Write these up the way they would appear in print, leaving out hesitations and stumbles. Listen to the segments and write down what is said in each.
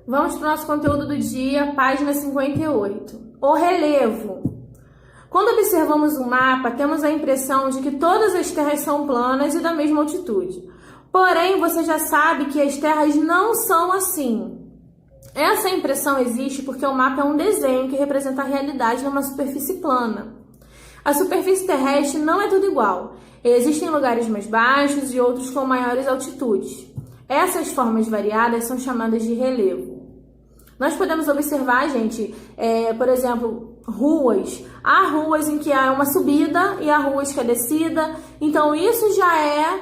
Vamos para o nosso conteúdo do dia, página 58. O relevo. Quando observamos o mapa, temos a impressão de que todas as terras são planas e da mesma altitude. Porém, você já sabe que as terras não são assim. Essa impressão existe porque o mapa é um desenho que representa a realidade numa superfície plana. A superfície terrestre não é tudo igual. Existem lugares mais baixos e outros com maiores altitudes. Essas formas variadas são chamadas de relevo. Nós podemos observar, gente, por exemplo, ruas. Há ruas em que há uma subida e há ruas que é descida. Então, isso já é,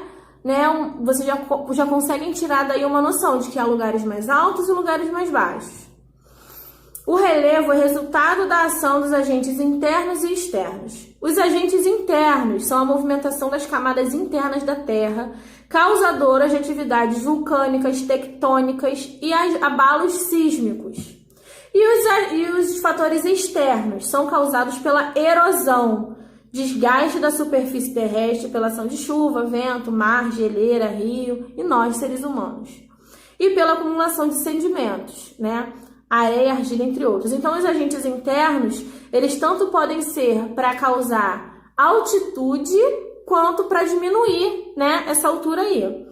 vocês já conseguem tirar daí uma noção de que há lugares mais altos e lugares mais baixos. O relevo é resultado da ação dos agentes internos e externos. Os agentes internos são a movimentação das camadas internas da Terra, causadoras de atividades vulcânicas, tectônicas e abalos sísmicos. E os fatores externos são causados pela erosão, desgaste da superfície terrestre pela ação de chuva, vento, mar, geleira, rio e nós, seres humanos. E pela acumulação de sedimentos, areia, argila, entre outros. Então, os agentes internos, eles tanto podem ser para causar altitude, quanto para diminuir, essa altura aí.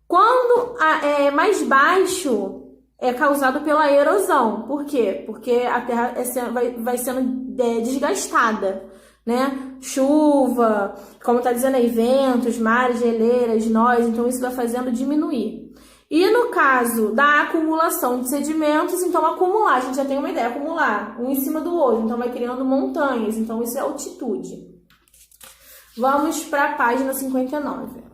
Quando é mais baixo, é causado pela erosão. Por quê? Porque a terra vai sendo desgastada, Chuva, como está dizendo aí, ventos, mares, geleiras, nós, então isso vai fazendo diminuir. E no caso da acumulação de sedimentos, então acumular, a gente já tem uma ideia, acumular um em cima do outro, então vai criando montanhas, então isso é altitude. Vamos para a página 59.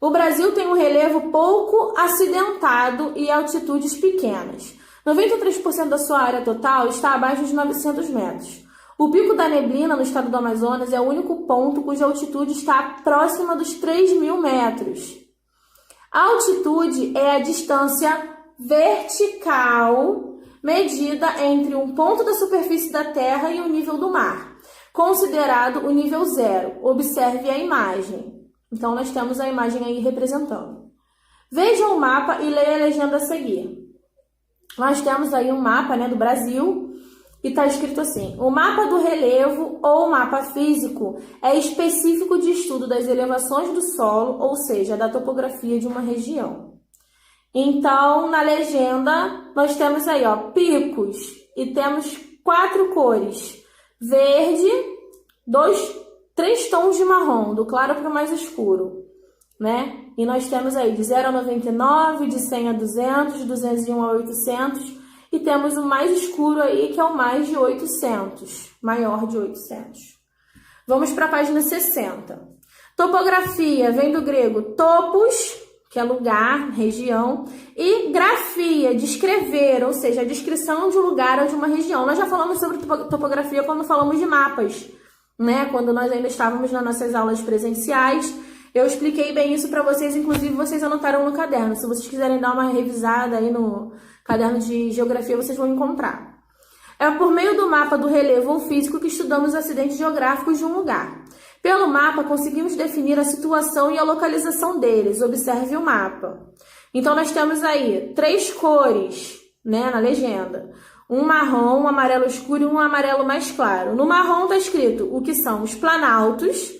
O Brasil tem um relevo pouco acidentado e altitudes pequenas. 93% da sua área total está abaixo de 900 metros. O Pico da Neblina, no estado do Amazonas, é o único ponto cuja altitude está próxima dos 3.000 metros. A altitude é a distância vertical medida entre um ponto da superfície da Terra e o nível do mar, considerado o nível zero. Observe a imagem. Então, nós temos a imagem aí representando. Veja o mapa e leia a legenda a seguir. Nós temos aí um mapa do Brasil e está escrito assim: o mapa do relevo ou mapa físico é específico de estudo das elevações do solo, ou seja, da topografia de uma região. Então, na legenda, nós temos aí, picos e temos 4 cores: verde, 3 tons de marrom, do claro para o mais escuro, E nós temos aí de 0 a 99, de 100 a 200, de 201 a 800, e temos o mais escuro aí, que é o mais de 800, maior de 800. Vamos para a página 60. Topografia vem do grego topos, que é lugar, região, e grafia, descrever, ou seja, a descrição de um lugar ou de uma região. Nós já falamos sobre topografia quando falamos de mapas, Quando nós ainda estávamos nas nossas aulas presenciais, eu expliquei bem isso para vocês, inclusive vocês anotaram no caderno. Se vocês quiserem dar uma revisada aí no caderno de geografia, vocês vão encontrar. É por meio do mapa do relevo ou físico que estudamos os acidentes geográficos de um lugar. Pelo mapa, conseguimos definir a situação e a localização deles. Observe o mapa. Então, nós temos aí 3 cores, na legenda. Um marrom, um amarelo escuro e um amarelo mais claro. No marrom está escrito o que são os planaltos.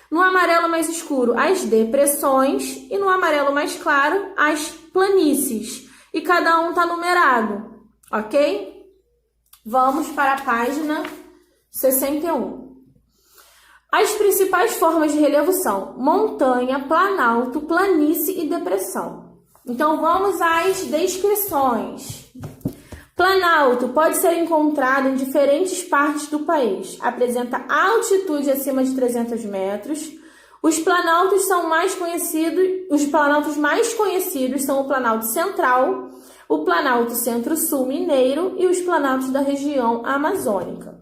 No amarelo mais escuro, as depressões. E no amarelo mais claro, as planícies. E cada um está numerado, ok? Vamos para a página 61. As principais formas de relevo são montanha, planalto, planície e depressão. Então, vamos às descrições. Planalto pode ser encontrado em diferentes partes do país. Apresenta altitude acima de 300 metros. Os planaltos mais conhecidos são o Planalto Central, o Planalto Centro-Sul Mineiro e os planaltos da região amazônica.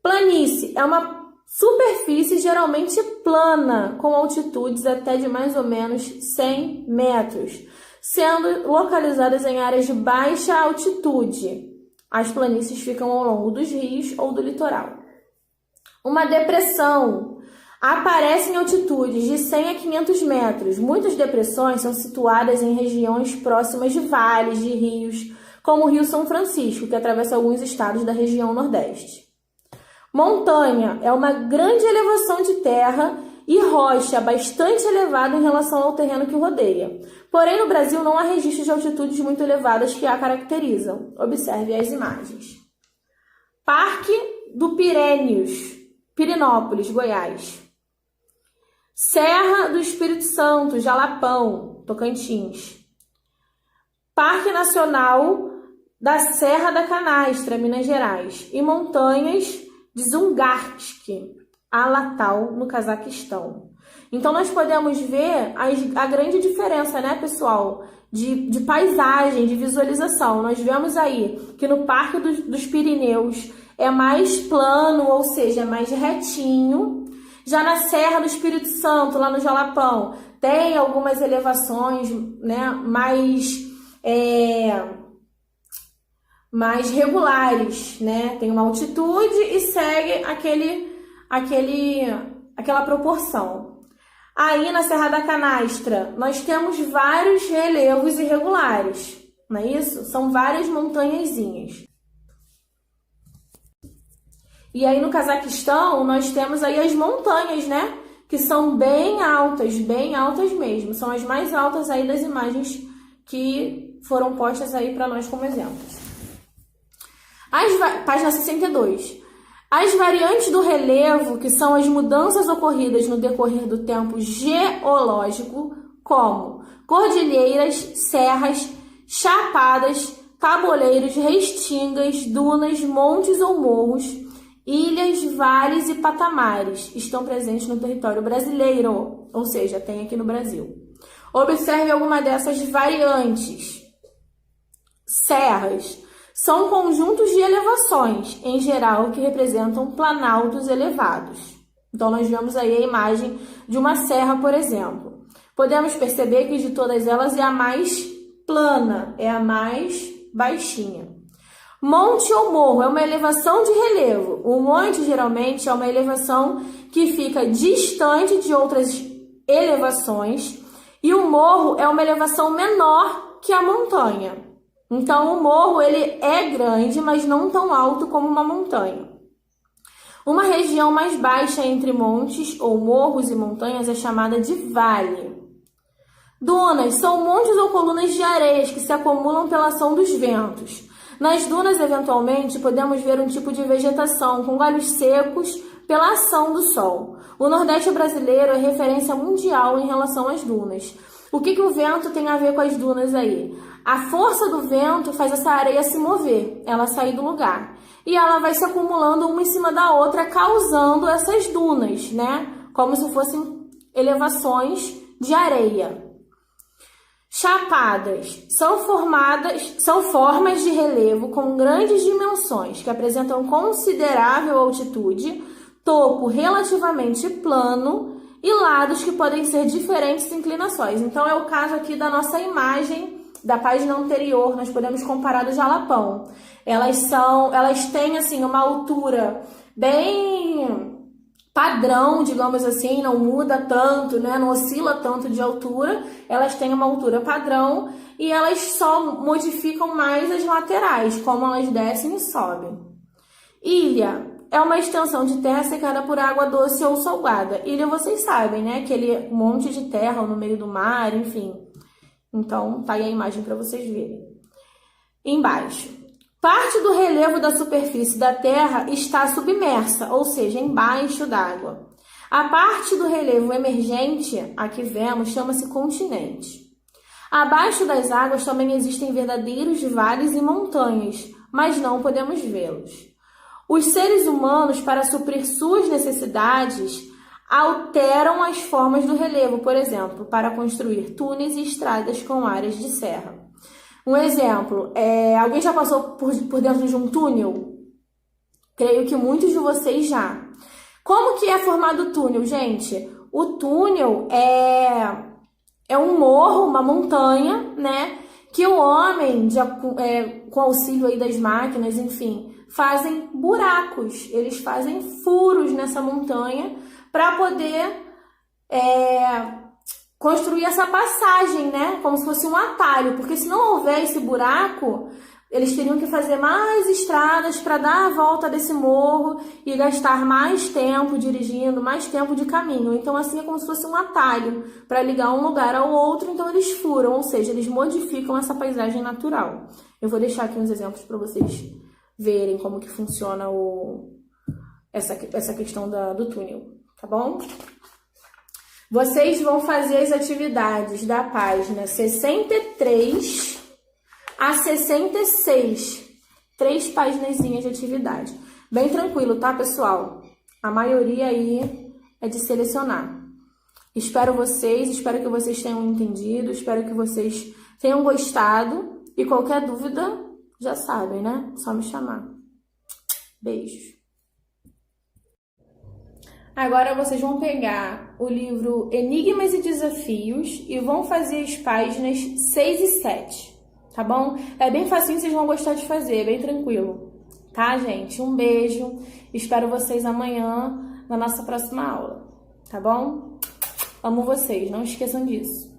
Planície é uma superfície geralmente plana, com altitudes até de mais ou menos 100 metros, sendo localizadas em áreas de baixa altitude. As planícies ficam ao longo dos rios ou do litoral. Uma depressão. Aparece em altitudes de 100 a 500 metros. Muitas depressões são situadas em regiões próximas de vales, de rios, como o Rio São Francisco, que atravessa alguns estados da região Nordeste. Montanha é uma grande elevação de terra e rocha bastante elevada em relação ao terreno que o rodeia. Porém, no Brasil não há registros de altitudes muito elevadas que a caracterizam. Observe as imagens. Parque do Pireneus, Pirenópolis, Goiás. Serra do Espírito Santo, Jalapão, Tocantins. Parque Nacional da Serra da Canastra, Minas Gerais. E montanhas de Zungarsk, Alatal, no Cazaquistão. Então, nós podemos ver a grande diferença, né, pessoal, de paisagem, de visualização. Nós vemos aí que no Parque dos Pirineus é mais plano, ou seja, mais retinho. Já na Serra do Espírito Santo, lá no Jalapão, tem algumas elevações, né, mais regulares, né? Tem uma altitude e segue aquela proporção. Aí na Serra da Canastra, nós temos vários relevos irregulares, não é isso? São várias montanhazinhas. E aí no Cazaquistão, nós temos aí as montanhas, né? Que são bem altas mesmo. São as mais altas aí das imagens que foram postas aí para nós como exemplos. Página 62. As variantes do relevo, que são as mudanças ocorridas no decorrer do tempo geológico, como cordilheiras, serras, chapadas, tabuleiros, restingas, dunas, montes ou morros, ilhas, vales e patamares, estão presentes no território brasileiro, ou seja, tem aqui no Brasil. Observe alguma dessas variantes. Serras são conjuntos de elevações, em geral, que representam planaltos elevados. Então, nós vemos aí a imagem de uma serra, por exemplo. Podemos perceber que de todas elas é a mais plana, é a mais baixinha. Monte ou morro é uma elevação de relevo. O monte, geralmente, é uma elevação que fica distante de outras elevações e o morro é uma elevação menor que a montanha. Então, o morro ele é grande, mas não tão alto como uma montanha. Uma região mais baixa entre montes ou morros e montanhas é chamada de vale. Dunas são montes ou colunas de areias que se acumulam pela ação dos ventos. Nas dunas, eventualmente, podemos ver um tipo de vegetação com galhos secos pela ação do sol. O Nordeste brasileiro é referência mundial em relação às dunas. O que o vento tem a ver com as dunas aí? A força do vento faz essa areia se mover, ela sair do lugar. E ela vai se acumulando uma em cima da outra, causando essas dunas, né? Como se fossem elevações de areia. Chapadas são formas de relevo com grandes dimensões, que apresentam considerável altitude, topo relativamente plano e lados que podem ser diferentes inclinações. Então, é o caso aqui da nossa imagem da página anterior, nós podemos comparar do Jalapão. Elas têm, assim, uma altura bem padrão, digamos assim, não muda tanto, né? Não oscila tanto de altura, elas têm uma altura padrão e elas só modificam mais as laterais, como elas descem e sobem. Ilha é uma extensão de terra secada por água doce ou salgada. Ilha, vocês sabem, né? Aquele monte de terra no meio do mar, enfim. Então, tá aí a imagem para vocês verem. Embaixo. Parte do relevo da superfície da Terra está submersa, ou seja, embaixo d'água. A parte do relevo emergente, aqui vemos, chama-se continente. Abaixo das águas também existem verdadeiros vales e montanhas, mas não podemos vê-los. Os seres humanos, para suprir suas necessidades, alteram as formas do relevo, por exemplo, para construir túneis e estradas com áreas de serra. Um exemplo, alguém já passou por dentro de um túnel? Creio que muitos de vocês já. Como que é formado o túnel, gente? O túnel é um morro, uma montanha, né? Que o homem, com auxílio aí das máquinas, enfim, fazem buracos. Eles fazem furos nessa montanha para poder construir essa passagem, né? Como se fosse um atalho, porque se não houver esse buraco, eles teriam que fazer mais estradas para dar a volta desse morro e gastar mais tempo dirigindo, mais tempo de caminho. Então, assim, é como se fosse um atalho para ligar um lugar ao outro. Então, eles furam, ou seja, eles modificam essa paisagem natural. Eu vou deixar aqui uns exemplos para vocês verem como que funciona essa questão do túnel, tá bom? Vocês vão fazer as atividades da página 63 a 66. 3 paginazinhas de atividade. Bem tranquilo, tá, pessoal? A maioria aí é de selecionar. Espero que vocês tenham entendido, espero que vocês tenham gostado. E qualquer dúvida, já sabem, né? Só me chamar. Beijos. Agora vocês vão pegar o livro Enigmas e Desafios e vão fazer as páginas 6 e 7, tá bom? É bem facinho, vocês vão gostar de fazer, é bem tranquilo. Tá, gente? Um beijo. Espero vocês amanhã na nossa próxima aula, tá bom? Amo vocês, não esqueçam disso.